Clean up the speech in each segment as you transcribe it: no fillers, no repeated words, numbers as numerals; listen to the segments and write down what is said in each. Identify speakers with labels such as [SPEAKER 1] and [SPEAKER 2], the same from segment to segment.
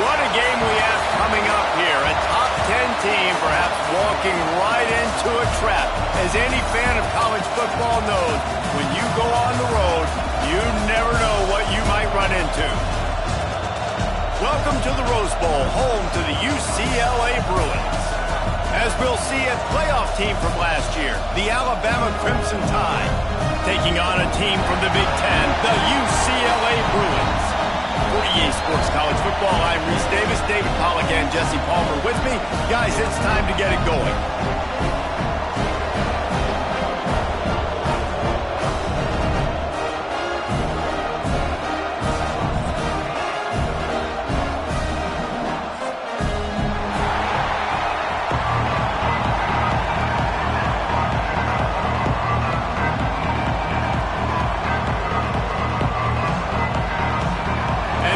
[SPEAKER 1] What a game we have coming up here. A top 10 team perhaps walking right into a trap. As any fan of college football knows, when you go on the road, you never know what you might run into. Welcome to the Rose Bowl, home to the UCLA Bruins. As we'll see, a playoff team from last year, the Alabama Crimson Tide, taking on a team from the Big Ten, the UCLA Bruins. For EA Sports College Football, I'm Reese Davis, David Pollack, and Jesse Palmer with me. Guys, it's time to get it going.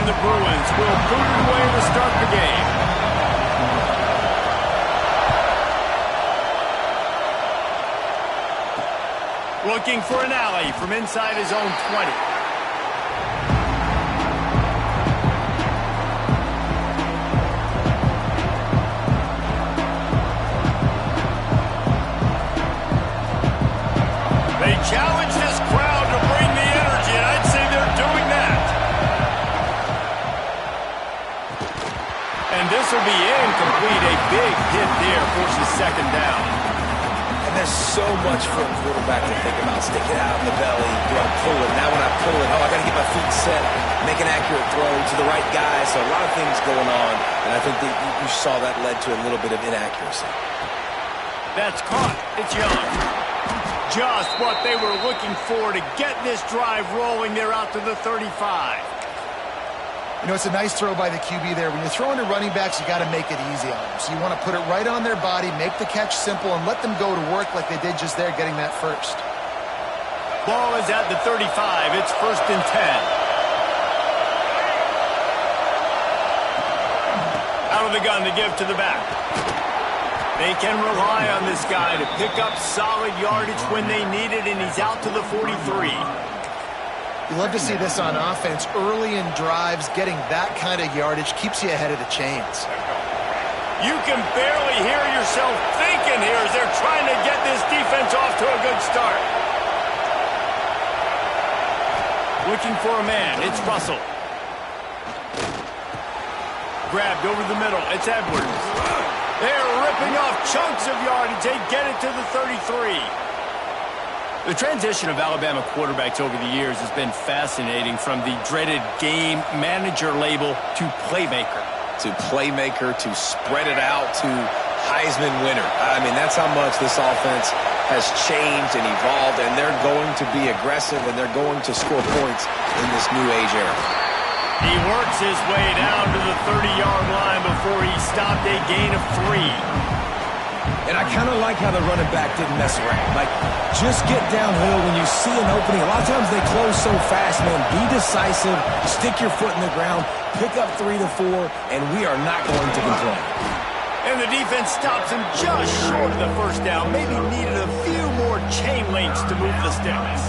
[SPEAKER 1] The Bruins will boot it away to start the game. Looking for an alley from inside his own 20. They challenge this crowd to bring the energy, and I'd say they're doing that. And this will be incomplete. A big hit there forces second down.
[SPEAKER 2] And there's so much for a quarterback to think about. Stick it out in the belly. Do I pull it? Now when I pull it, I got to get my feet set. Make an accurate throw to the right guy. So a lot of things going on. And I think that you saw that led to a little bit of inaccuracy.
[SPEAKER 1] That's caught. It's Young. Just what they were looking for to get this drive rolling. They're out to the 35.
[SPEAKER 3] You know, it's a nice throw by the QB there. When you're throwing to running backs, you got to make it easy on them. So you want to put it right on their body, make the catch simple, and let them go to work like they did just there, getting that first.
[SPEAKER 1] Ball is at the 35. It's 1st and 10. Out of the gun to give to the back. They can rely on this guy to pick up solid yardage when they need it, and he's out to the 43.
[SPEAKER 3] You love to see this on offense. Early in drives, getting that kind of yardage keeps you ahead of the chains.
[SPEAKER 1] You can barely hear yourself thinking here as they're trying to get this defense off to a good start. Looking for a man. It's Russell. Grabbed over the middle. It's Edwards. They're ripping off chunks of yardage. They get it to the 33. The transition of Alabama quarterbacks over the years has been fascinating, from the dreaded game manager label to playmaker.
[SPEAKER 2] To playmaker, to spread it out, to Heisman winner. I mean, that's how much this offense has changed and evolved, and they're going to be aggressive, and they're going to score points in this new age era.
[SPEAKER 1] He works his way down to the 30-yard line before he stopped, a gain of 3.
[SPEAKER 2] And I kind of like how the running back didn't mess around. Like, just get downhill when you see an opening. A lot of times they close so fast, man. Be decisive, stick your foot in the ground, pick up 3 to 4, and we are not going to complain.
[SPEAKER 1] And the defense stops him just short of the first down. Maybe needed a few more chain links to move the sticks.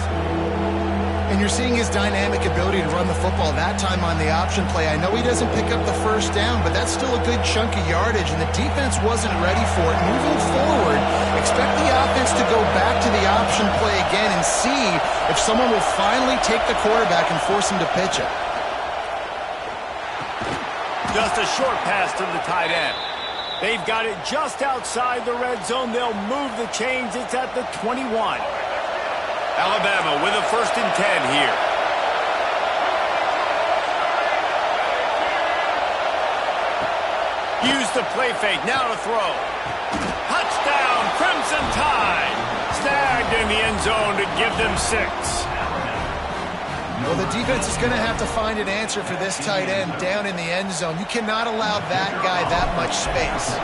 [SPEAKER 3] And you're seeing his dynamic ability to run the football that time on the option play. I know he doesn't pick up the first down, but that's still a good chunk of yardage, and the defense wasn't ready for it. Moving forward, expect the offense to go back to the option play again and see if someone will finally take the quarterback and force him to pitch it.
[SPEAKER 1] Just a short pass to the tight end. They've got it just outside the red zone. They'll move the chains. It's at the 21. Alabama with a 1st and 10 here. Use the play fake. Now to throw. Touchdown, Crimson Tide. Snagged in the end zone to give them 6.
[SPEAKER 3] Well, the defense is going to have to find an answer for this tight end down in the end zone. You cannot allow that guy that much space.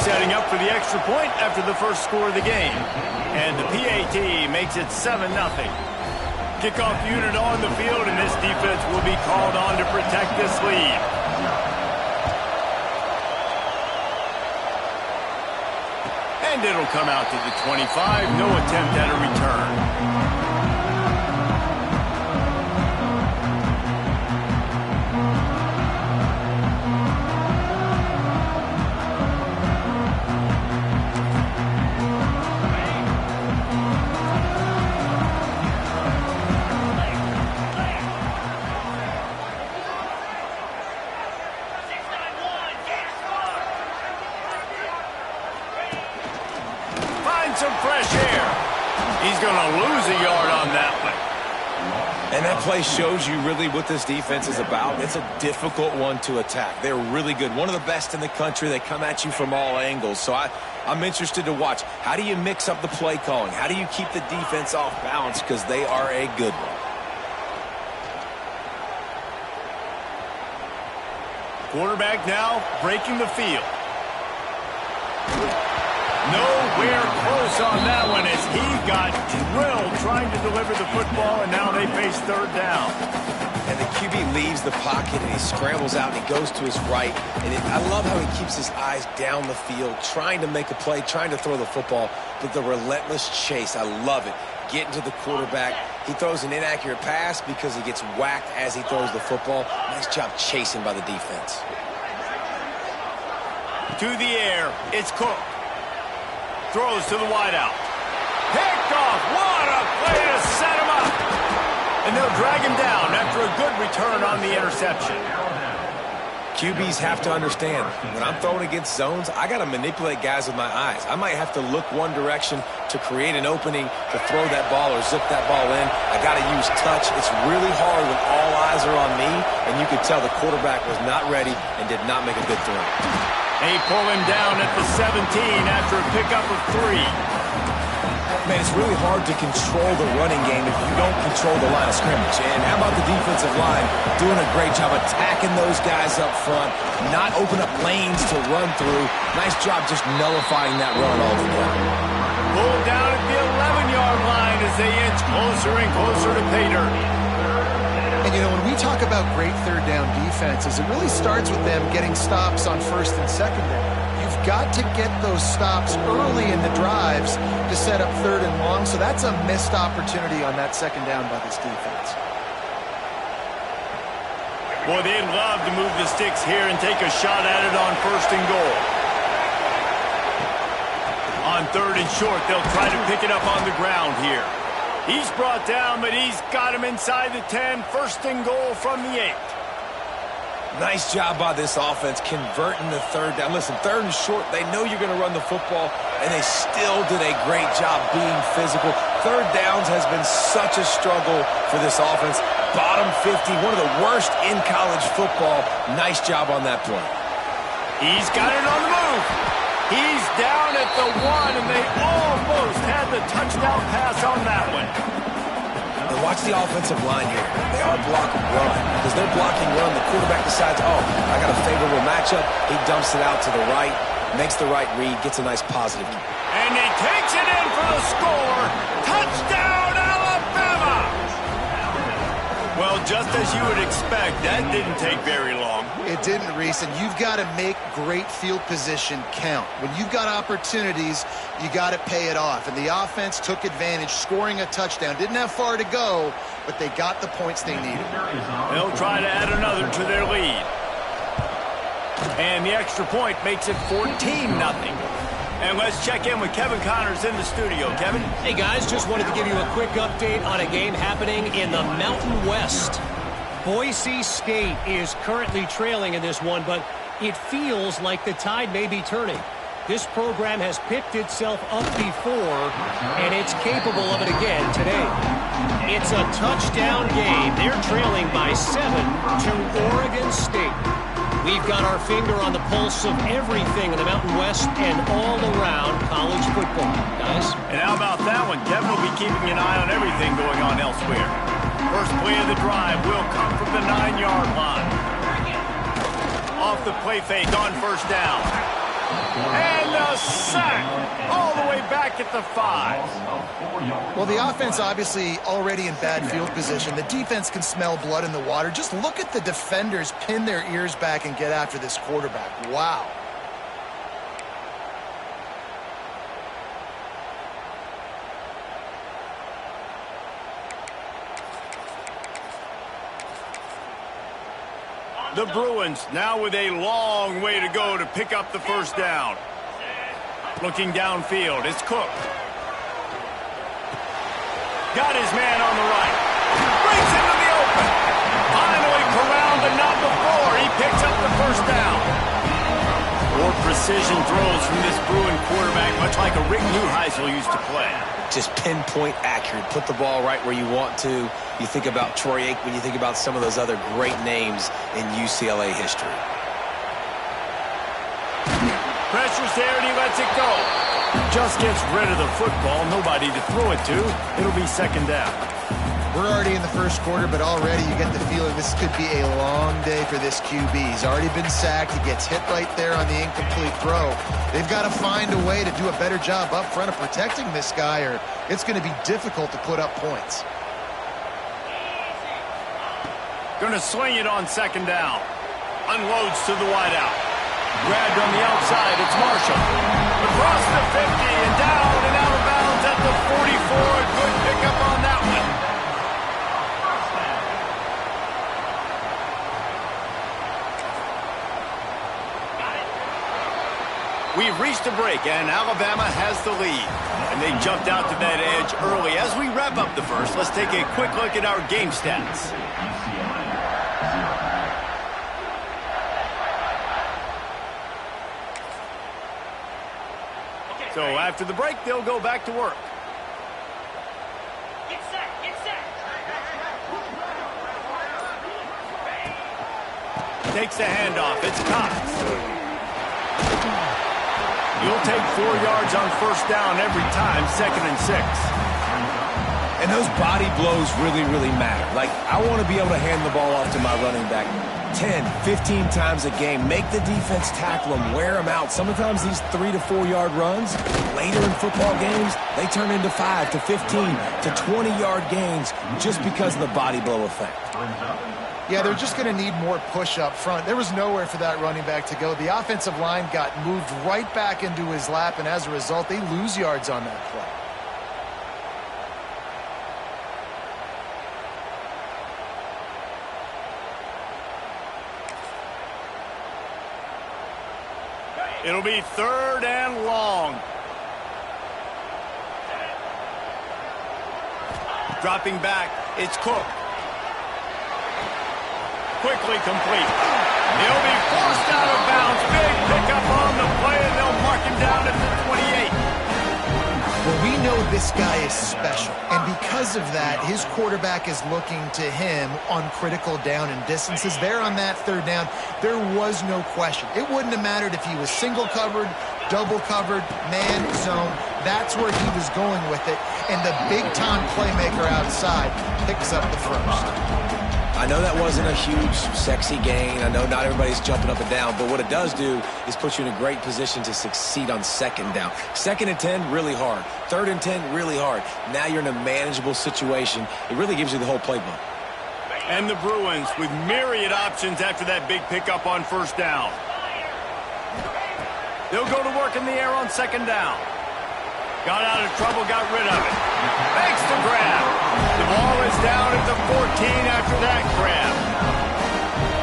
[SPEAKER 1] Setting up for the extra point after the first score of the game. And the PAT makes it 7-0. Kickoff unit on the field, and this defense will be called on to protect this lead. And it'll come out to the 25. No attempt at a return. in some fresh air. He's going to lose a yard on that one.
[SPEAKER 2] And that play shows you really what this defense is about. It's a difficult one to attack. They're really good. One of the best in the country. They come at you from all angles. So I'm interested to watch. How do you mix up the play calling? How do you keep the defense off balance? Because they are a good one.
[SPEAKER 1] Quarterback now breaking the field. Nowhere close on that one as he got drilled trying to deliver the football, and now they face third down.
[SPEAKER 2] And the QB leaves the pocket, and he scrambles out, and he goes to his right. And I love how he keeps his eyes down the field, trying to make a play, trying to throw the football, but the relentless chase, I love it. Getting to the quarterback. He throws an inaccurate pass because he gets whacked as he throws the football. Nice job chasing by the defense.
[SPEAKER 1] To the air, it's Cook. Throws to the wideout. Picked off. What a play to set him up. And they'll drag him down after a good return on the interception.
[SPEAKER 2] QBs have to understand, when I'm throwing against zones, I got to manipulate guys with my eyes. I might have to look one direction to create an opening to throw that ball or zip that ball in. I got to use touch. It's really hard when all eyes are on me, and you could tell the quarterback was not ready and did not make a good throw.
[SPEAKER 1] They pull him down at the 17 after a pickup of 3.
[SPEAKER 2] Man, it's really hard to control the running game if you don't control the line of scrimmage. And how about the defensive line doing a great job attacking those guys up front, not open up lanes to run through. Nice job just nullifying that run altogether.
[SPEAKER 1] Pulled down at the 11-yard line as they inch closer and closer to pay dirt.
[SPEAKER 3] And, you know, when we talk about great third down defenses, it really starts with them getting stops on first and second down. You've got to get those stops early in the drives to set up third and long, so that's a missed opportunity on that second down by this defense.
[SPEAKER 1] Boy, they'd love to move the sticks here and take a shot at it on first and goal. On third and short, they'll try to pick it up on the ground here. He's brought down, but he's got him inside the 10. First and goal from the 8.
[SPEAKER 2] Nice job by this offense converting the third down. Listen, third and short, they know you're going to run the football, and they still did a great job being physical. Third downs has been such a struggle for this offense. Bottom 50, one of the worst in college football. Nice job on that play.
[SPEAKER 1] He's got it on the move. He's down at the 1, and they almost had the touchdown pass on that one.
[SPEAKER 2] And watch the offensive line here. They are blocking run. Because they're blocking run, the quarterback decides, oh, I got a favorable matchup. He dumps it out to the right, makes the right read, gets a nice positive.
[SPEAKER 1] And he takes it in for the score. Touchdown, Alabama! Well, just as you would expect, that didn't take very long.
[SPEAKER 3] It didn't, Reese, and you've got to make great field position count. When you've got opportunities, you got to pay it off. And the offense took advantage, scoring a touchdown. Didn't have far to go, but they got the points they needed.
[SPEAKER 1] They'll try to add another to their lead. And the extra point makes it 14-0. And let's check in with Kevin Connors in the studio. Kevin?
[SPEAKER 4] Hey, guys, just wanted to give you a quick update on a game happening in the Mountain West. Boise State is currently trailing in this one, but it feels like the tide may be turning. This program has picked itself up before, and it's capable of it again today. It's a touchdown game. They're trailing by 7 to Oregon State. We've got our finger on the pulse of everything in the Mountain West and all around college football, guys.
[SPEAKER 1] And how about that one? Kevin will be keeping an eye on everything going on elsewhere. First play of the drive will come from the 9-yard line. Off the play fake on first down. And a sack all the way back at the 5.
[SPEAKER 3] Well, the offense obviously already in bad field position. The defense can smell blood in the water. Just look at the defenders pin their ears back and get after this quarterback. Wow.
[SPEAKER 1] The Bruins now with a long way to go to pick up the first down. Looking downfield, it's Cook. Got his man on the right. Breaks into the open. Finally corralled, but not before he picks up the first down. More precision throws from this Bruin quarterback, much like a Rick Neuheisel used to play.
[SPEAKER 2] Just pinpoint accurate. Put the ball right where you want to. You think about Troy Aikman, you think about some of those other great names in UCLA history.
[SPEAKER 1] Pressure's there, and he lets it go. Just gets rid of the football. Nobody to throw it to. It'll be second down.
[SPEAKER 3] We're already in the first quarter, but already you get the feeling this could be a long day for this QB. He's already been sacked. He gets hit right there on the incomplete throw. They've got to find a way to do a better job up front of protecting this guy, or it's going to be difficult to put up points.
[SPEAKER 1] Going to sling it on second down. Unloads to the wideout. Grabbed on the outside. It's Marshall. Across the 50 and down and out of bounds at the 44. Good pickup on that one. We've reached a break, and Alabama has the lead. And they jumped out to that edge early. As we wrap up the first, let's take a quick look at our game stats. So after the break, they'll go back to work.
[SPEAKER 5] Get set, get set.
[SPEAKER 1] Takes the handoff. It's Cox. You'll take 4 yards on first down every time, 2nd and 6.
[SPEAKER 2] And those body blows really, really matter. Like, I want to be able to hand the ball off to my running back 10, 15 times a game. Make the defense tackle them, wear them out. Sometimes these 3 to 4 yard runs, later in football games, they turn into 5 to 15 to 20 yard gains just because of the body blow effect.
[SPEAKER 3] Yeah, they're just going to need more push up front. There was nowhere for that running back to go. The offensive line got moved right back into his lap, and as a result, they lose yards on that play.
[SPEAKER 1] It'll be 3rd and long. Dropping back, it's Cook. Quickly complete. He'll be forced out of bounds. Big pickup on the play, and they'll mark him down at the 28.
[SPEAKER 3] Well, we know this guy is special, and because of that, his quarterback is looking to him on critical down and distances. There on that 3rd down, there was no question. It wouldn't have mattered if he was single covered, double covered, man, zone. That's where he was going with it, and the big-time playmaker outside picks up the first.
[SPEAKER 2] I know that wasn't a huge, sexy gain. I know not everybody's jumping up and down, but what it does do is put you in a great position to succeed on 2nd down. 2nd and 10, really hard. 3rd and 10, really hard. Now you're in a manageable situation. It really gives you the whole playbook.
[SPEAKER 1] And the Bruins with myriad options after that big pickup on first down. They'll go to work in the air on 2nd down. Got out of trouble, got rid of it. Makes the grab. The ball is down at the 14 after that grab.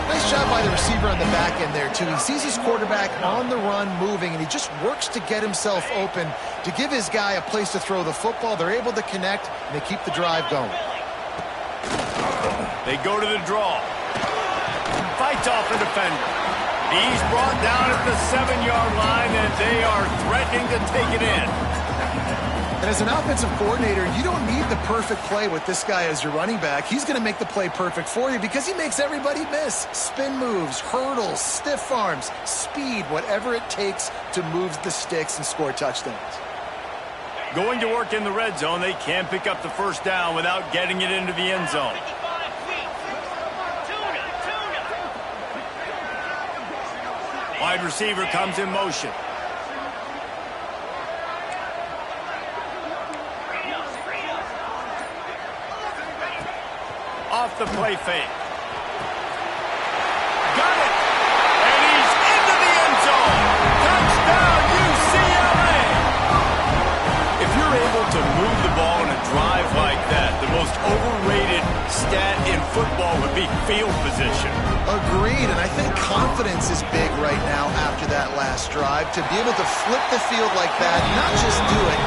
[SPEAKER 3] Nice job by the receiver on the back end there, too. He sees his quarterback on the run moving, and he just works to get himself open to give his guy a place to throw the football. They're able to connect, and they keep the drive going.
[SPEAKER 1] They go to the draw. Fights off a defender. He's brought down at the 7-yard line, and they are threatening to take it in.
[SPEAKER 3] And as an offensive coordinator, you don't need the perfect play with this guy as your running back. He's going to make the play perfect for you because he makes everybody miss. Spin moves, hurdles, stiff arms, speed, whatever it takes to move the sticks and score touchdowns.
[SPEAKER 1] Going to work in the red zone, they can't pick up the first down without getting it into the end zone. Wide receiver comes in motion. Off the play fake. Got it! And he's into the end zone! Touchdown, UCLA! If you're able to move the ball in a drive like that, the most overrated stat in football would be field position.
[SPEAKER 3] Agreed, and I think confidence is big right now after that last drive. To be able to flip the field like that, not just do it,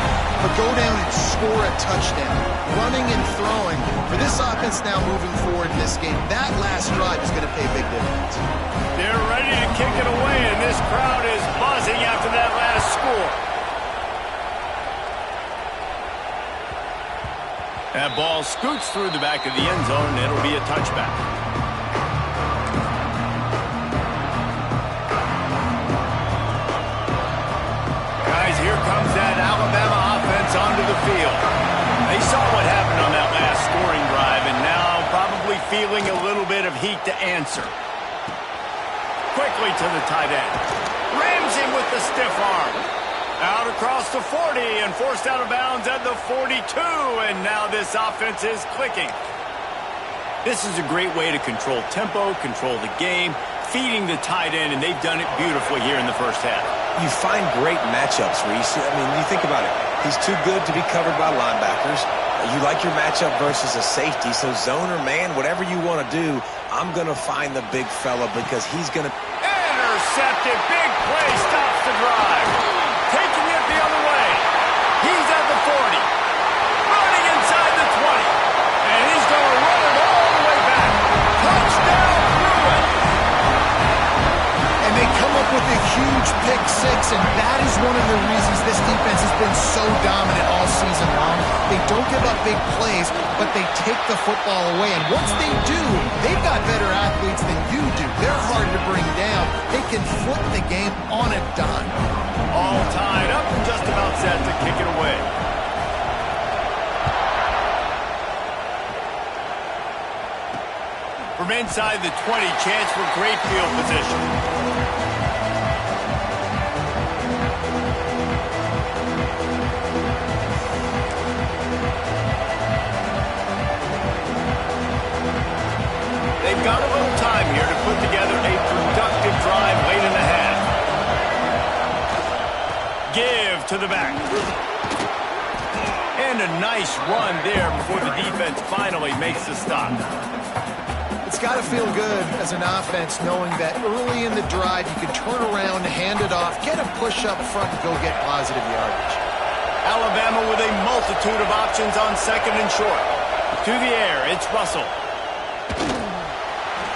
[SPEAKER 3] but go down and score a touchdown. Running and throwing. For this offense now moving forward in this game, that last drive is going to pay big dividends.
[SPEAKER 1] They're ready to kick it away, and this crowd is buzzing out. That ball scoots through the back of the end zone, and it'll be a touchback. Guys, here comes that Alabama offense onto the field. They saw what happened on that last scoring drive, and now probably feeling a little bit of heat to answer. Quickly to the tight end. Rams him with the stiff arm. Out across the 40 and forced out of bounds at the 42, and now this offense is clicking. This is a great way to control tempo, control the game, feeding the tight end, and they've done it beautifully here in the first half.
[SPEAKER 2] You find great matchups, Reese. I mean, you think about it. He's too good to be covered by linebackers. You like your matchup versus a safety, so zone or man, whatever you want to do, I'm going to find the big fella because he's going to...
[SPEAKER 1] Intercepted. Big play. Stops the drive. Taking it the other way. He's at the 40. Running inside the 20. And he's going to run it all the way back. Touchdown, Bruins.
[SPEAKER 3] And they come up with a huge pick six, and that is one of the reasons this defense has been so dominant all season long. They don't give up big plays, but they take the football away. And once they do, they've got better athletes than you do. They're hard to bring down. They can flip the game on a dime.
[SPEAKER 1] All tied up and just about set to kick it away. From inside the 20, chance for great field position. They've got a little time here to put together a productive drive late in the half. Give to the back. And a nice run there before the defense finally makes the stop.
[SPEAKER 3] It's got to feel good as an offense knowing that early in the drive you can turn around, hand it off, get a push up front, and go get positive yardage.
[SPEAKER 1] Alabama with a multitude of options on second and short. To the air, it's Russell.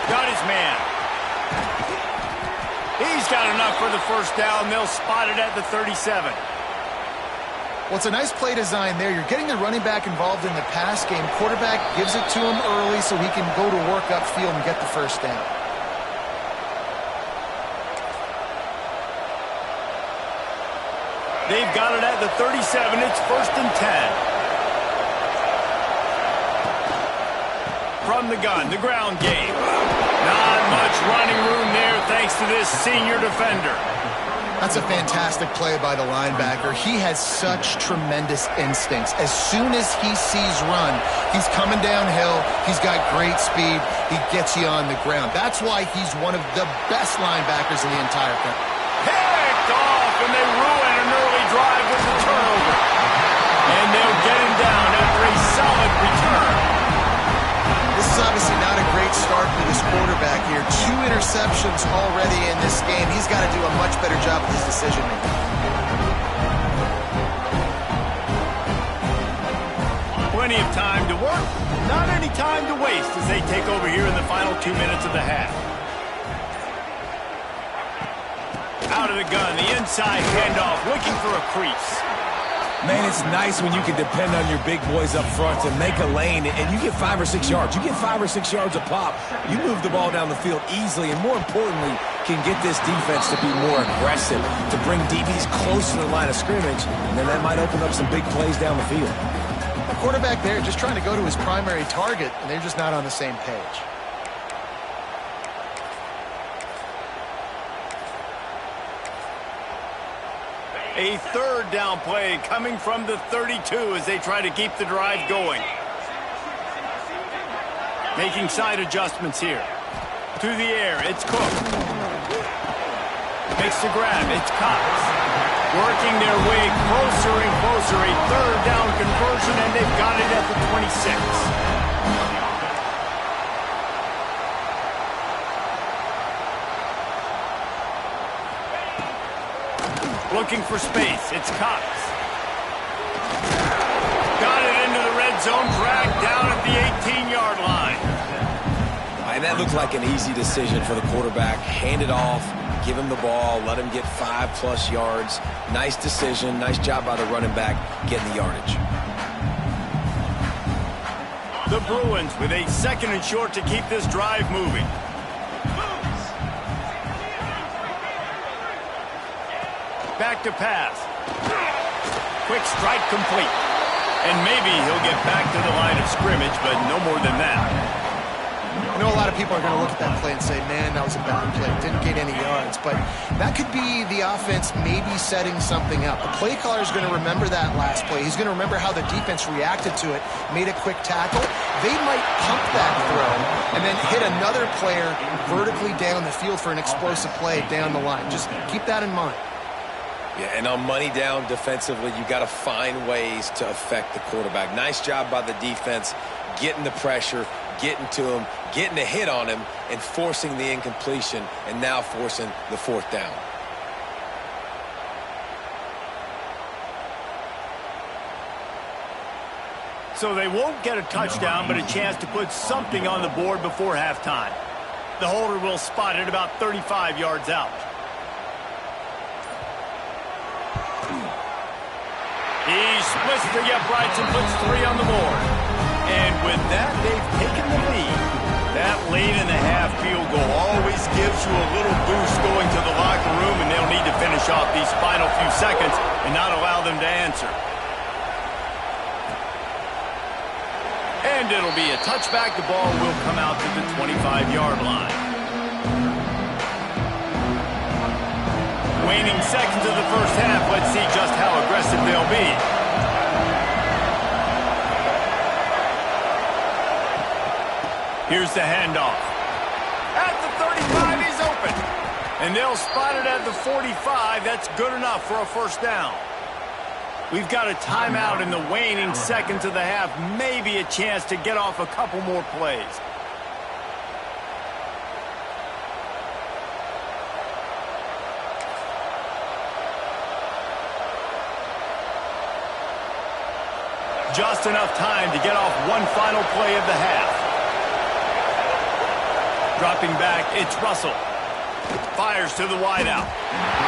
[SPEAKER 1] Got his man. He's got enough for the first down. They'll spot it at the 37.
[SPEAKER 3] Well, it's a nice play design there. You're getting the running back involved in the pass game. Quarterback gives it to him early so he can go to work upfield and get the first down.
[SPEAKER 1] They've got it at the 37. It's 1st and 10. From the gun, the ground game. Not much running room there thanks to this senior defender.
[SPEAKER 3] That's a fantastic play by the linebacker. He has such tremendous instincts. As soon as he sees run, he's coming downhill. He's got great speed. He gets you on the ground. That's why he's one of the best linebackers in the entire country.
[SPEAKER 1] Picked off, and they ruin an early drive with the turnover. And they'll get him down after a solid return.
[SPEAKER 3] This is obviously not a great start for this quarterback here. 2 interceptions already in this game. He's got to do a much better job with his decision-making.
[SPEAKER 1] Plenty of time to work, not any time to waste as they take over here in the final 2 minutes of the half. Out of the gun, the inside handoff, looking for a crease.
[SPEAKER 2] Man, it's nice when you can depend on your big boys up front to make a lane, and you get 5 or 6 yards. You get 5 or 6 yards a pop. You move the ball down the field easily, and more importantly, can get this defense to be more aggressive, to bring DBs close to the line of scrimmage, and then that might open up some big plays down the field.
[SPEAKER 3] The quarterback there just trying to go to his primary target, and they're just not on the same page.
[SPEAKER 1] A 3rd down play coming from the 32 as they try to keep the drive going. Making side adjustments here. To the air, it's Cook. Makes the grab, it's Cox. Working their way closer and closer. A 3rd down conversion, and they've got it at the 26. Looking for space. It's Cox. Got it into the red zone. Dragged down at the 18-yard line.
[SPEAKER 2] And that looked like an easy decision for the quarterback. Hand it off. Give him the ball. Let him get 5+ yards. Nice decision. Nice job by the running back getting the yardage.
[SPEAKER 1] The Bruins with a 2nd and short to keep this drive moving. Back to pass. Quick strike complete. And maybe he'll get back to the line of scrimmage, but no more than that.
[SPEAKER 3] I know a lot of people are going to look at that play and say, man, that was a bad play. Didn't gain any yards. But that could be the offense maybe setting something up. The play caller is going to remember that last play. He's going to remember how the defense reacted to it, made a quick tackle. They might pump that throw and then hit another player vertically down the field for an explosive play down the line. Just keep that in mind.
[SPEAKER 2] Yeah, and on money down defensively, you got to find ways to affect the quarterback. Nice job by the defense, getting the pressure, getting to him, getting a hit on him, and forcing the incompletion, and now forcing the 4th down.
[SPEAKER 1] So they won't get a touchdown, but a chance to put something on the board before halftime. The holder will spot it about 35 yards out. He splits the uprights and puts 3 on the board. And with that, they've taken the lead. That late-in-the-half field goal always gives you a little boost going to the locker room, and they'll need to finish off these final few seconds and not allow them to answer. And it'll be a touchback. The ball will come out to the 25-yard line. Waning seconds of the first half. Let's see just how aggressive they'll be. Here's the handoff. At the 35, he's open. And they'll spot it at the 45. That's good enough for a first down. We've got a timeout in the waning seconds of the half. Maybe a chance to get off a couple more plays. Just enough time to get off one final play of the half. Dropping back, it's Russell. Fires to the wideout.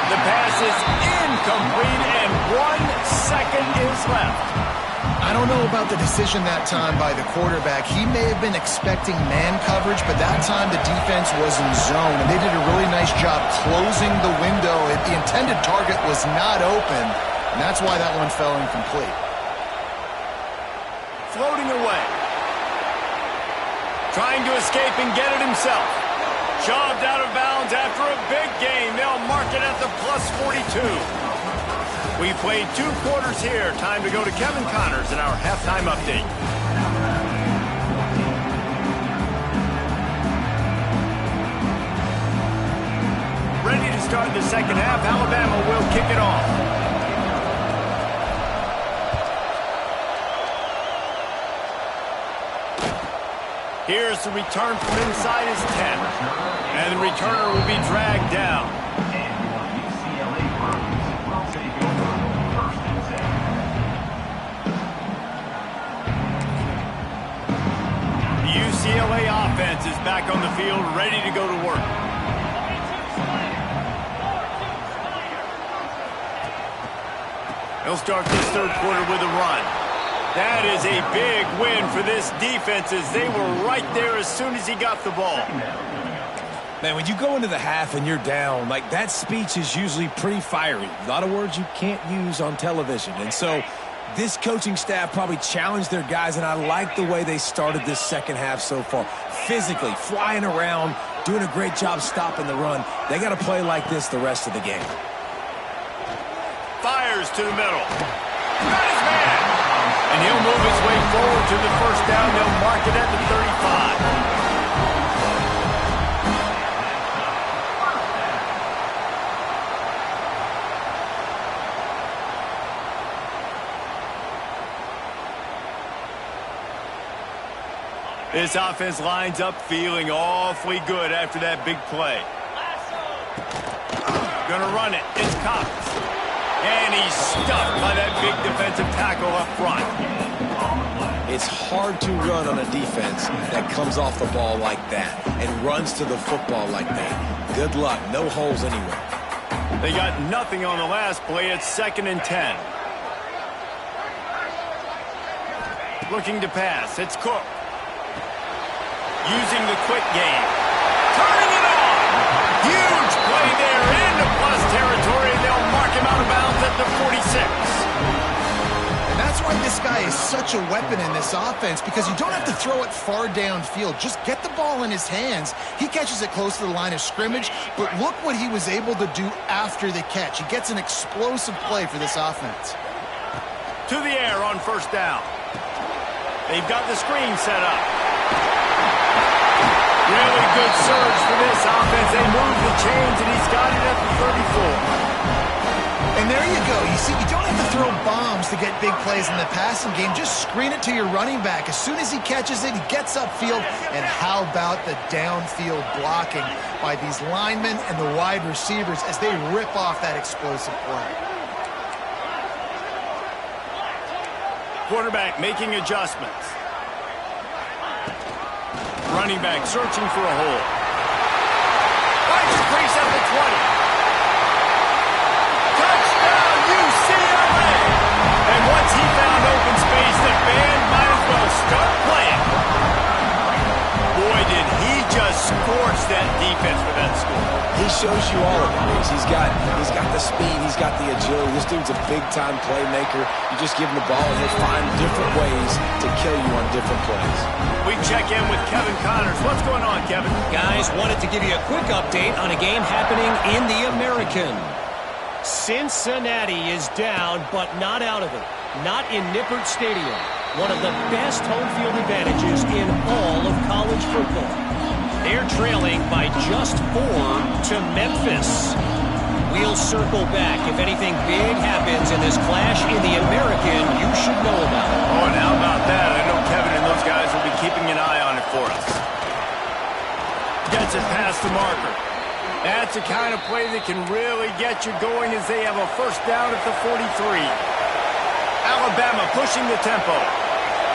[SPEAKER 1] The pass is incomplete, and 1 second is left.
[SPEAKER 3] I don't know about the decision that time by the quarterback. He may have been expecting man coverage, but that time the defense was in zone, and they did a really nice job closing the window. The intended target was not open, and that's why that one fell incomplete.
[SPEAKER 1] Floating away. Trying to escape and get it himself. Shoved out of bounds after a big gain. They'll mark it at the plus 42. We played 2 quarters here. Time to go to Kevin Connors in our halftime update. Ready to start the second half. Alabama will kick it off. Here's the return from inside his 10. And the returner will be dragged down. The UCLA offense is back on the field, ready to go to work. He'll start this 3rd quarter with a run. That is a big win for this defense, as they were right there as soon as he got the ball.
[SPEAKER 2] Man, when you go into the half and you're down, like, that speech is usually pretty fiery. A lot of words you can't use on television. And so this coaching staff probably challenged their guys, and I like the way they started this second half so far. Physically, flying around, doing a great job stopping the run. They got to play like this the rest of the game.
[SPEAKER 1] Fires to the middle. Got his man. And he'll move his way forward to the first down. They'll mark it at the 35. This offense lines up feeling awfully good after that big play. Gonna run it. It's Cox. And he's stuffed by that big defensive tackle up front.
[SPEAKER 2] It's hard to run on a defense that comes off the ball like that and runs to the football like that. Good luck. No holes anywhere.
[SPEAKER 1] They got nothing on the last play. It's 2nd and 10. Looking to pass. It's Cook. using the quick game. Turning it on. Huge play there into plus territory. They'll mark him out of bounds at the 46.
[SPEAKER 3] That's why this guy is such a weapon in this offense, because you don't have to throw it far downfield. Just get the ball in his hands. He catches it close to the line of scrimmage, but look what he was able to do after the catch. He gets an explosive play for this offense.
[SPEAKER 1] To the air on first down. They've got the screen set up. Really good surge for this offense. They move the chains, and he's got it at the 34.
[SPEAKER 3] And there you go. You see, you don't have to throw bombs to get big plays in the passing game. Just screen it to your running back. As soon as he catches it, he gets upfield. And how about the downfield blocking by these linemen and the wide receivers as they rip off that explosive play.
[SPEAKER 1] Quarterback making adjustments. Running back searching for a hole. Finds a crease at the 20. Touchdown, UCLA! And once he found open space, the band might as well start playing. Boy, did he just scorch that defense for that score.
[SPEAKER 2] He shows you all of it. He's got the speed, he's got the agility. This dude's a big-time playmaker. You just give him the ball, and he'll find different ways to kill you on different plays.
[SPEAKER 1] We check in with Kevin Connors. What's going on, Kevin?
[SPEAKER 4] Guys, wanted to give you a quick update on a game happening in the American. Cincinnati is down, but not out of it. Not in Nippert Stadium. One of the best home field advantages in all of college football. They're trailing by just 4 to Memphis. We'll circle back. If anything big happens in this clash in the American, you should know about it.
[SPEAKER 1] Oh, and how about that? I know Kevin and those guys will be keeping an eye on it for us. Gets it past the marker. That's the kind of play that can really get you going as they have a first down at the 43. Alabama pushing the tempo.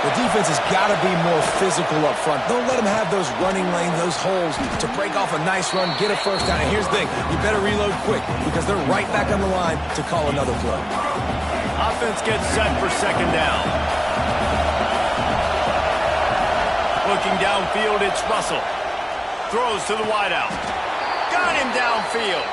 [SPEAKER 2] The defense has got to be more physical up front. Don't let them have those running lanes, those holes to break off a nice run, get a first down. And here's the thing, you better reload quick because they're right back on the line to call another play.
[SPEAKER 1] Offense gets set for second down. Looking downfield, it's Russell. Throws to the wideout. Got him downfield.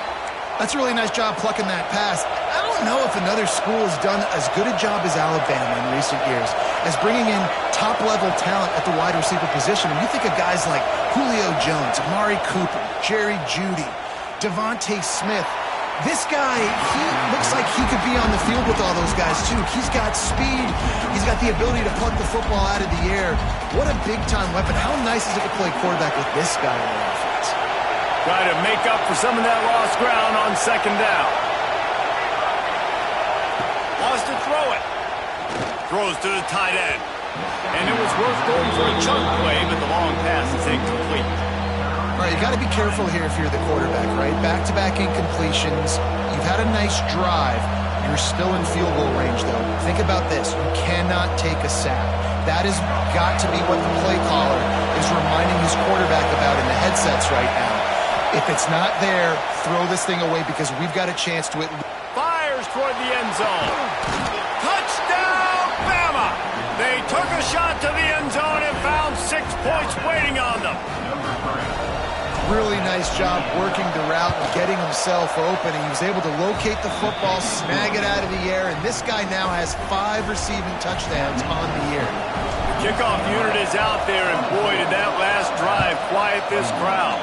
[SPEAKER 3] That's a really nice job plucking that pass. I don't know if another school has done as good a job as Alabama in recent years as bringing in top-level talent at the wide receiver position. And you think of guys like Julio Jones, Amari Cooper, Jerry Jeudy, Devontae Smith. This guy, he looks like he could be on the field with all those guys, too. He's got speed. He's got the ability to pluck the football out of the air. What a big-time weapon. How nice is it to play quarterback with this guy on the offense?
[SPEAKER 1] Try to make up for some of that lost ground on second down. Wants to throw it. Throws to the tight end. And it was worth going for a chunk play, but the long pass is incomplete.
[SPEAKER 3] All right, you got to be careful here if you're the quarterback, right? Back-to-back incompletions. You've had a nice drive. You're still in field goal range, though. Think about this. You cannot take a sack. That has got to be what the play caller is reminding his quarterback about in the headsets right now. If it's not there, throw this thing away because we've got a chance to it.
[SPEAKER 1] Fires toward the end zone. Touchdown, Bama! They took a shot to the end zone and found 6 points waiting on them.
[SPEAKER 3] Really nice job working the route and getting himself open. And he was able to locate the football, snag it out of the air, and this guy now has 5 receiving touchdowns on the year.
[SPEAKER 1] The kickoff unit is out there, and boy, did that last drive quiet this crowd.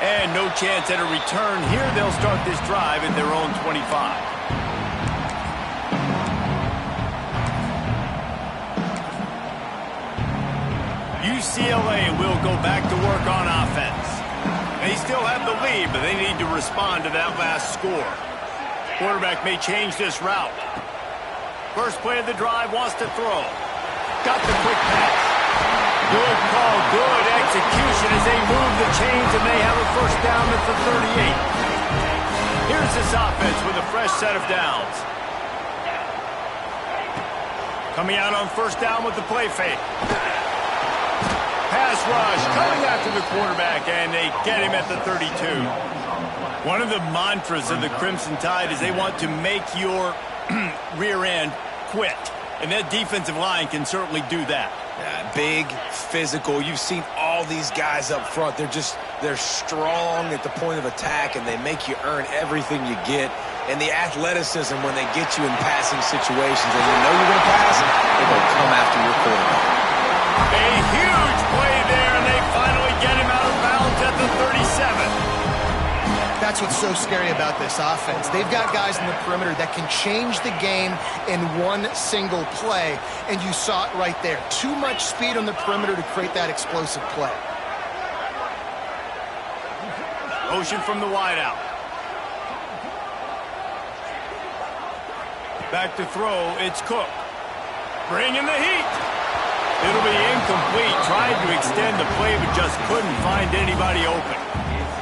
[SPEAKER 1] And no chance at a return here. They'll start this drive at their own 25. UCLA will go back to work on offense. They still have the lead, but they need to respond to that last score. Quarterback may change this route. First play of the drive, wants to throw. Got the quick pass. Good call, good execution as they move the chains and they have a first down at the 38. Here's this offense with a fresh set of downs. Coming out on first down with the play fake. Pass rush coming after the quarterback, and they get him at the 32. One of the mantras of the Crimson Tide is they want to make your rear end quit. And that defensive line can certainly do that.
[SPEAKER 2] Big, physical. You've seen all these guys up front. They're strong at the point of attack, and they make you earn everything you get. And the athleticism when they get you in passing situations and you know you're going to pass, they're going to come after your quarterback.
[SPEAKER 1] A huge play there, and they finally get him out of bounds at the 37.
[SPEAKER 3] That's what's so scary about this offense. They've got guys in the perimeter that can change the game in one single play, and you saw it right there. Too much speed on the perimeter to create that explosive play.
[SPEAKER 1] Motion from the wideout. Back to throw, it's Cook. Bringing the heat. It'll be incomplete. Tried to extend the play, but just couldn't find anybody open.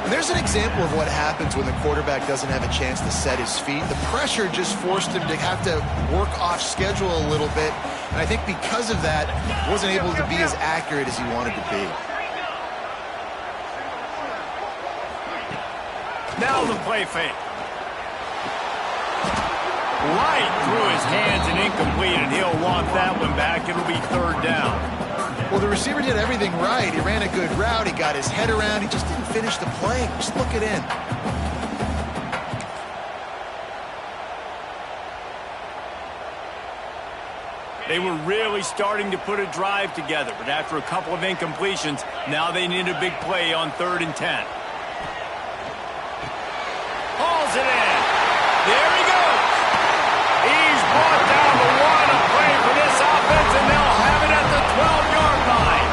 [SPEAKER 3] And there's an example of what happens when the quarterback doesn't have a chance to set his feet. The pressure just forced him to have to work off schedule a little bit. And I think because of that, wasn't able to be as accurate as he wanted to be.
[SPEAKER 1] Now the play fake. Right through his hands and incomplete, and he'll want that one back. It'll be third down.
[SPEAKER 3] Well, the receiver did everything right. He ran a good route. He got his head around. He just didn't finish the play. Just look it in.
[SPEAKER 1] They were really starting to put a drive together, but after a couple of incompletions, now they need a big play on 3rd and 10. Hauls it in. There he goes. He's brought down the one. A play for this offense, and they'll have it at the 12-yard line.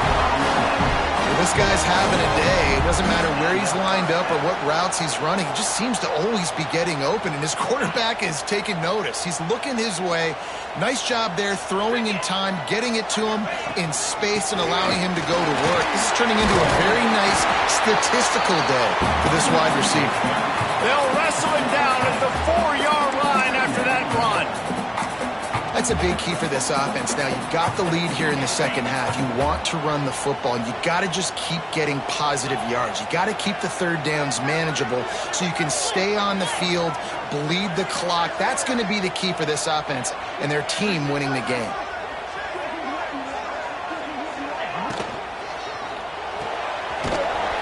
[SPEAKER 3] Well, this guy's having a day. It doesn't matter where he's lined up or what routes he's running. He just seems to always be getting open, and his quarterback is taking notice. He's looking his way. Nice job there, throwing in time, getting it to him in space and allowing him to go to work. This is turning into a very nice statistical day for this wide receiver.
[SPEAKER 1] They'll wrestle him down at the 4-yard line after that run.
[SPEAKER 3] That's a big key for this offense. Now, you've got the lead here in the second half. You want to run the football, and you got to just keep getting positive yards. You got to keep the third downs manageable so you can stay on the field, bleed the clock. That's going to be the key for this offense and their team winning the game.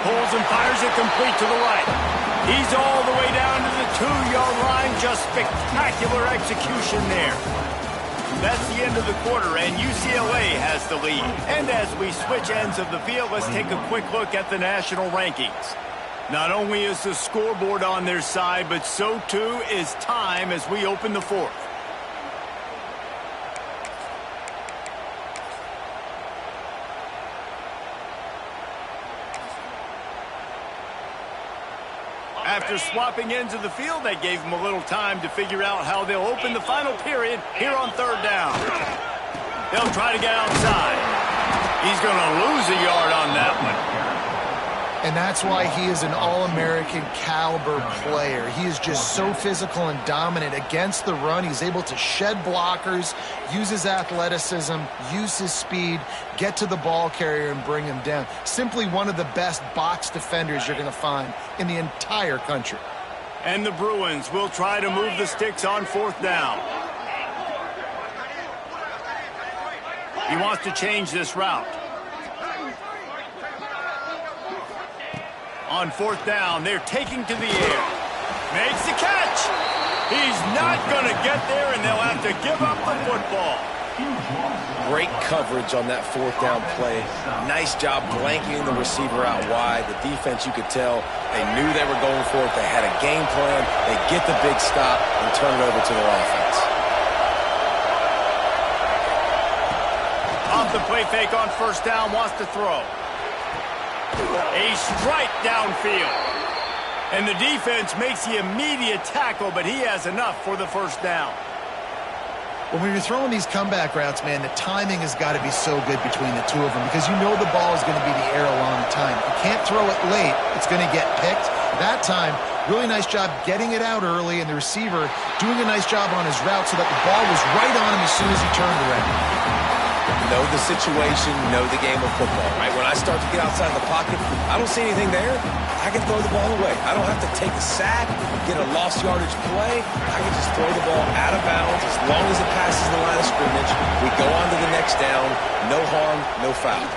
[SPEAKER 1] Pulls and fires it complete to the right. He's all the way down to the 2-yard line. Just spectacular execution there. That's the end of the quarter, and UCLA has the lead. And as we switch ends of the field, let's take a quick look at the national rankings. Not only is the scoreboard on their side, but so too is time as we open the 4th. After swapping ends of the field, that gave them a little time to figure out how they'll open the final period here on 3rd down. They'll try to get outside. He's going to lose a yard on that one.
[SPEAKER 3] And that's why he is an All-American caliber player. He is just so physical and dominant against the run. He's able to shed blockers, use his athleticism, use his speed, get to the ball carrier and bring him down. Simply one of the best box defenders you're going to find in the entire country.
[SPEAKER 1] And the Bruins will try to move the sticks on 4th down. He wants to change this route. On 4th down, they're taking to the air. Makes the catch. He's not going to get there, and they'll have to give up the football.
[SPEAKER 2] Great coverage on that 4th down play. Nice job blanking the receiver out wide. The defense, you could tell, they knew they were going for it. They had a game plan. They get the big stop and turn it over to their offense.
[SPEAKER 1] Off the play fake on 1st down, wants to throw. A strike downfield. And the defense makes the immediate tackle, but he has enough for the 1st down.
[SPEAKER 3] Well, when you're throwing these comeback routes, man, the timing has got to be so good between the two of them because you know the ball is going to be in the air a long time. You can't throw it late. It's going to get picked. That time, really nice job getting it out early, and the receiver doing a nice job on his route so that the ball was right on him as soon as he turned around.
[SPEAKER 2] know the situation, know the game of football, right? When I start to get outside the pocket, I don't see anything there. I can throw the ball away. I don't have to take a sack, get a lost yardage play. I can just throw the ball out of bounds as long as it passes the line of scrimmage. We go on to the next down. No harm, no foul.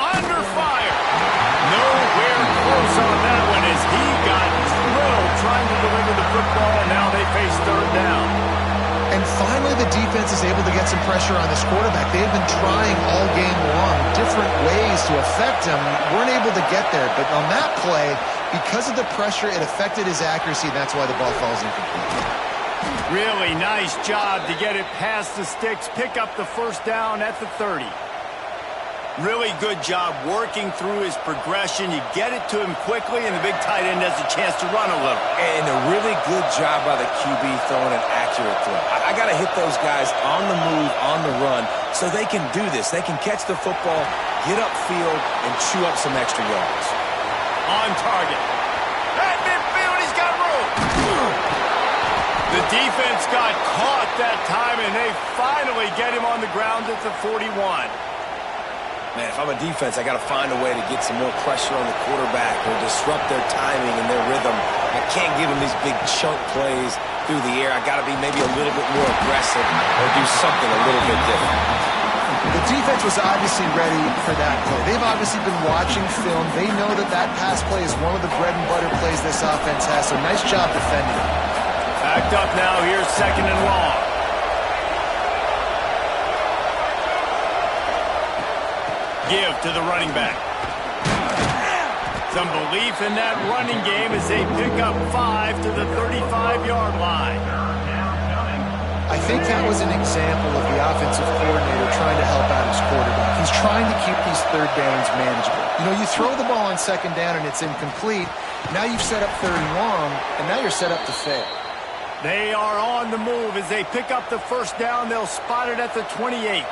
[SPEAKER 1] Under fire. Nowhere close on that one as he got drilled trying to deliver the football, and now they face third down.
[SPEAKER 3] And finally, the defense is able to get some pressure on this quarterback. They've been trying all game long different ways to affect him. Weren't able to get there. But on that play, because of the pressure, it affected his accuracy, and that's why the ball falls incomplete.
[SPEAKER 1] Really nice job to get it past the sticks, pick up the first down at the 30. Really good job working through his progression. You get it to him quickly, and the big tight end has a chance to run a little.
[SPEAKER 2] And a really good job by the QB throwing an accurate throw. I got to hit those guys on the move, on the run, so they can do this. They can catch the football, get upfield, and chew up some extra yards.
[SPEAKER 1] On target. At midfield, he's got room. The defense got caught that time, and they finally get him on the ground at the 41.
[SPEAKER 2] Man, if I'm a defense, I got to find a way to get some more pressure on the quarterback or disrupt their timing and their rhythm. I can't give them these big chunk plays through the air. I got to be maybe a little bit more aggressive or do something a little bit different.
[SPEAKER 3] The defense was obviously ready for that play. They've obviously been watching film. They know that that pass play is one of the bread and butter plays this offense has, so nice job defending it.
[SPEAKER 1] Backed up now, here's second and long. Give to the running back. Some belief in that running game as they pick up 5 to the 35-yard line.
[SPEAKER 3] I think that was an example of the offensive coordinator trying to help out his quarterback. He's trying to keep these third downs manageable. You know, you throw the ball on second down and it's incomplete. Now you've set up third and long, and now you're set up to fail.
[SPEAKER 1] They are on the move as they pick up the first down. They'll spot it at the 28.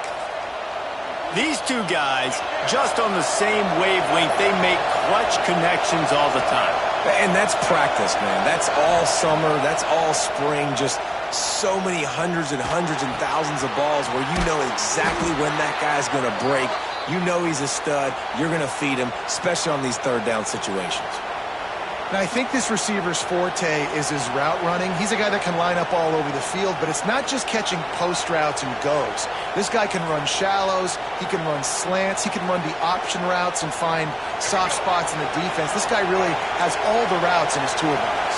[SPEAKER 1] These two guys, just on the same wavelength, they make clutch connections all the time.
[SPEAKER 2] And that's practice, man. That's all summer. That's all spring. Just so many hundreds and thousands of balls where you know exactly when that guy's going to break. You know he's a stud. You're going to feed him, especially on these third down situations.
[SPEAKER 3] Now, I think this receiver's forte is his route running. He's a guy that can line up all over the field, but it's not just catching post routes and goes. This guy can run shallows, he can run slants, he can run the option routes and find soft spots in the defense. This guy really has all the routes in his toolbox.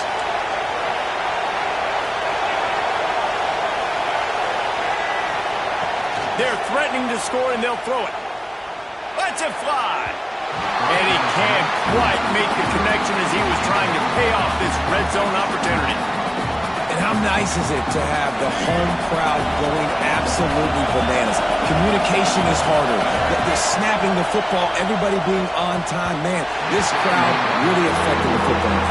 [SPEAKER 1] They're threatening to score, and they'll throw it. Lets it fly. And he can't quite make the connection as he was trying to pay off this red zone opportunity.
[SPEAKER 2] And how nice is it to have the home crowd going absolutely bananas? Communication is harder. They're snapping the football, everybody being on time. Man, this crowd really affected the football.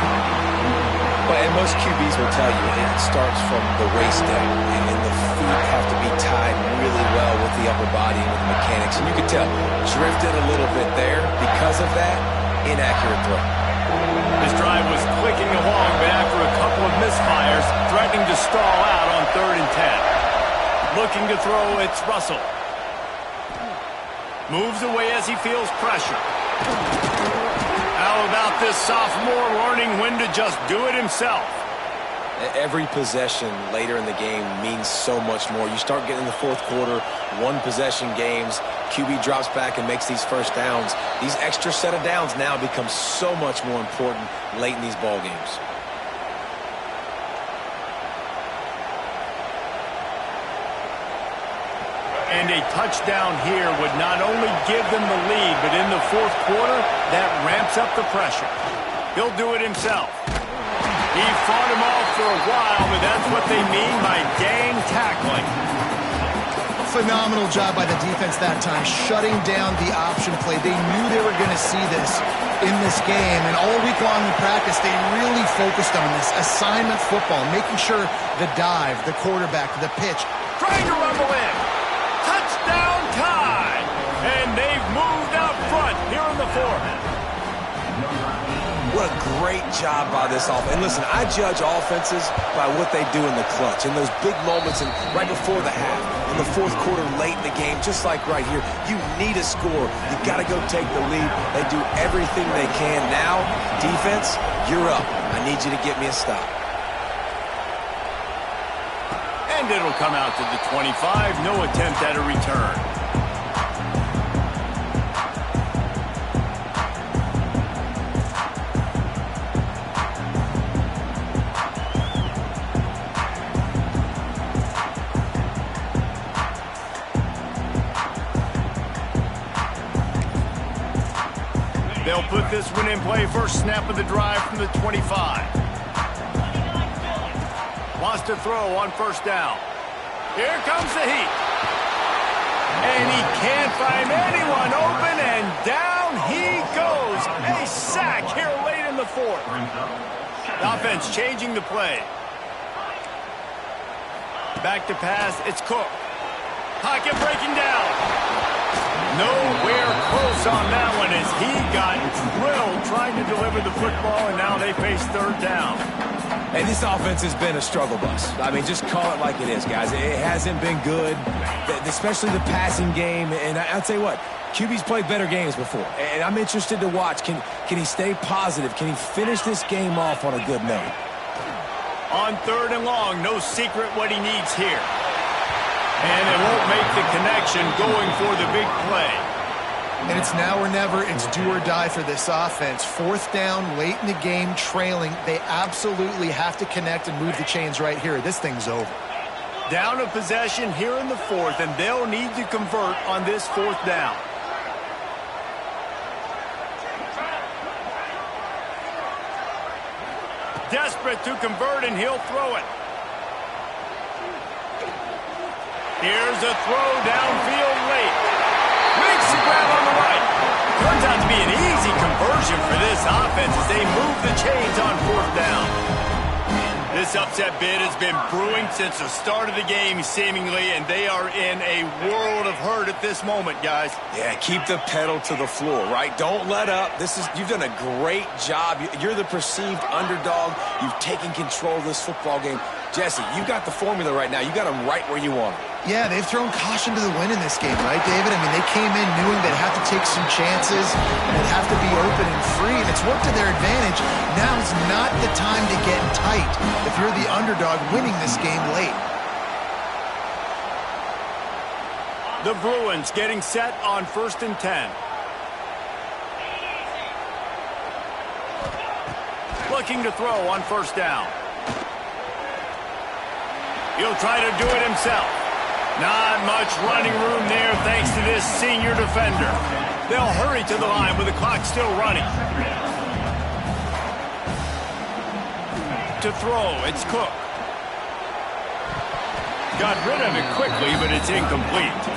[SPEAKER 2] But and most QBs will tell you it starts from the waist down, and the feet have to be tied really well with the upper body and with the mechanics. And you can tell, drifted a little bit there. Because of that, inaccurate throw.
[SPEAKER 1] This drive was clicking along, but after a couple of misfires, threatening to stall out on 3rd and 10. Looking to throw, it's Russell. Moves away as he feels pressure. How about this sophomore learning when to just do it himself?
[SPEAKER 2] Every possession later in the game means so much more. You start getting in the fourth quarter, one possession games, QB drops back and makes these first downs. These extra set of downs now become so much more important late in these ball games.
[SPEAKER 1] And a touchdown here would not only give them the lead, but in the fourth quarter, that ramps up the pressure. He'll do it himself. He fought him off for a while, but that's what they mean by gang tackling.
[SPEAKER 3] Phenomenal job by the defense that time, shutting down the option play. They knew they were going to see this in this game, and all week long in practice, they really focused on this assignment football, making sure the dive, the quarterback, the pitch.
[SPEAKER 1] Trying to rumble in. Touchdown time! And they've moved out front here in the fourth.
[SPEAKER 2] What a great job by this offense. And listen, I judge offenses by what they do in the clutch, in those big moments and right before the half, in the fourth quarter, late in the game, just like right here. You need a score. You got to go take the lead. They do everything they can. Now, defense, you're up. I need you to get me a stop.
[SPEAKER 1] And it'll come out to the 25. No attempt at a return. They'll put this one in play. First snap of the drive from the 25. Wants to throw on first down. Here comes the heat. And he can't find anyone open, and down he goes. A sack here late in the fourth. The offense changing the play. Back to pass. It's Cook. Pocket breaking down. Nowhere close on that one as he got drilled trying to deliver the football, and now they face third down.
[SPEAKER 2] Hey, this offense has been a struggle bus. I mean, just call it like it is, guys. It hasn't been good, especially the passing game. And I'll tell you what, QB's played better games before. And I'm interested to watch. Can he stay positive? Can he finish this game off on a good note?
[SPEAKER 1] On third and long, no secret what he needs here. And it won't make the connection going for the big play.
[SPEAKER 3] And it's now or never. It's do or die for this offense. Fourth down, late in the game, trailing. They absolutely have to connect and move the chains right here. This thing's over.
[SPEAKER 1] Down a possession here in the fourth, and they'll need to convert on this fourth down. Desperate to convert, and he'll throw it. Here's a throw downfield late. Makes the grab on the right. Turns out to be an easy conversion for this offense as they move the chains on fourth down. This upset bid has been brewing since the start of the game, seemingly, and they are in a world of hurt at this moment, guys.
[SPEAKER 2] Yeah, keep the pedal to the floor, right? Don't let up. You've done a great job. You're the perceived underdog. You've taken control of this football game. Jesse, you've got the formula right now. You got them right where you want them.
[SPEAKER 3] Yeah, they've thrown caution to the wind in this game, right, David? I mean, they came in knowing they'd have to take some chances, and they'd have to be open and free, and it's worked to their advantage. Now's not the time to get tight if you're the underdog winning this game late.
[SPEAKER 1] The Bruins getting set on 1st and 10. Looking to throw on first down. He'll try to do it himself. Not much running room there thanks to this senior defender. They'll hurry to the line with the clock still running. To throw, it's Cook. Got rid of it quickly, but it's incomplete.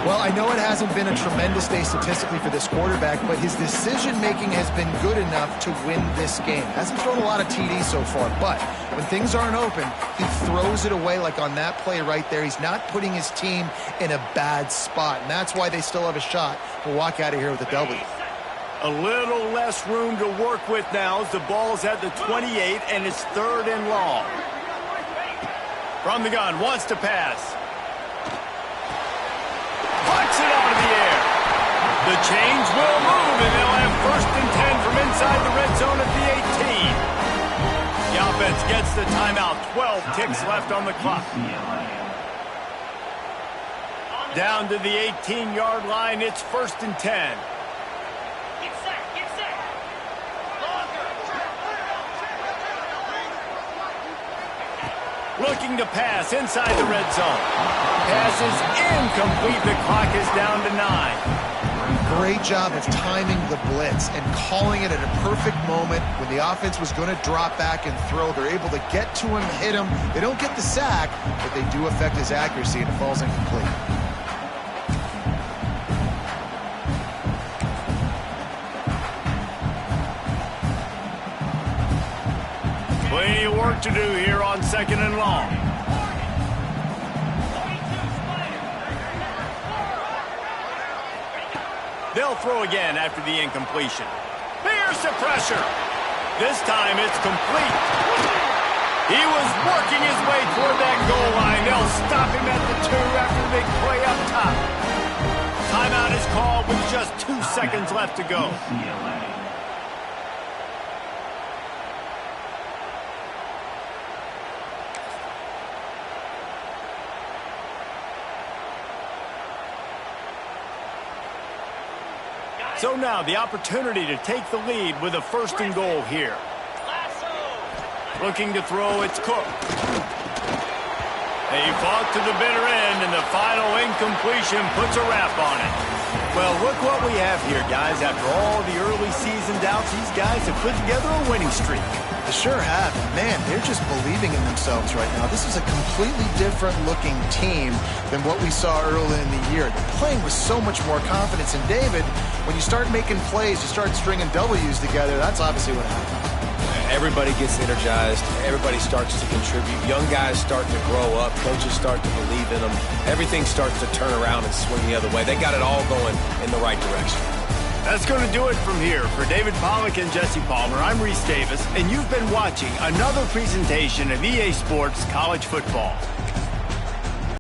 [SPEAKER 3] Well, I know it hasn't been a tremendous day statistically for this quarterback, but his decision-making has been good enough to win this game. Hasn't thrown a lot of TDs so far, but when things aren't open, he throws it away like on that play right there. He's not putting his team in a bad spot, and that's why they still have a shot to walk out of here with a W.
[SPEAKER 1] A little less room to work with now as the ball's at the 28, and it's 3rd and long. From the gun, wants to pass. Puts it out of the air. The chains will move, and they'll have 1st and 10 from inside the red zone at the 18. The offense gets the timeout. 12 ticks left on the clock. Down to the 18-yard line, it's 1st and 10. Looking to pass inside the red zone. Pass is incomplete. The clock is down to 9.
[SPEAKER 3] Great job of timing the blitz and calling it at a perfect moment when the offense was going to drop back and throw. They're able to get to him, hit him. They don't get the sack, but they do affect his accuracy, and it falls incomplete.
[SPEAKER 1] Plenty of work to do here on 2nd and long. They'll throw again after the incompletion. Here's the pressure. This time it's complete. He was working his way toward that goal line. They'll stop him at the 2 after the big play up top. Timeout is called with just 2 seconds left to go. So now the opportunity to take the lead with a 1st and goal here. Looking to throw, it's Cook. They fought to the bitter end, and the final incompletion puts a wrap on it. Well, look what we have here, guys. After all the early season doubts, these guys have put together a winning streak.
[SPEAKER 3] They sure have. And man, they're just believing in themselves right now. This is a completely different looking team than what we saw early in the year. They're playing with so much more confidence. And David, when you start making plays, you start stringing W's together, that's obviously what happened.
[SPEAKER 2] Everybody gets energized. Everybody starts to contribute. Young guys start to grow up. Coaches start to believe in them. Everything starts to turn around and swing the other way. They got it all going in the right direction.
[SPEAKER 1] That's going to do it from here. For David Pollack and Jesse Palmer, I'm Reese Davis, and you've been watching another presentation of EA Sports College Football.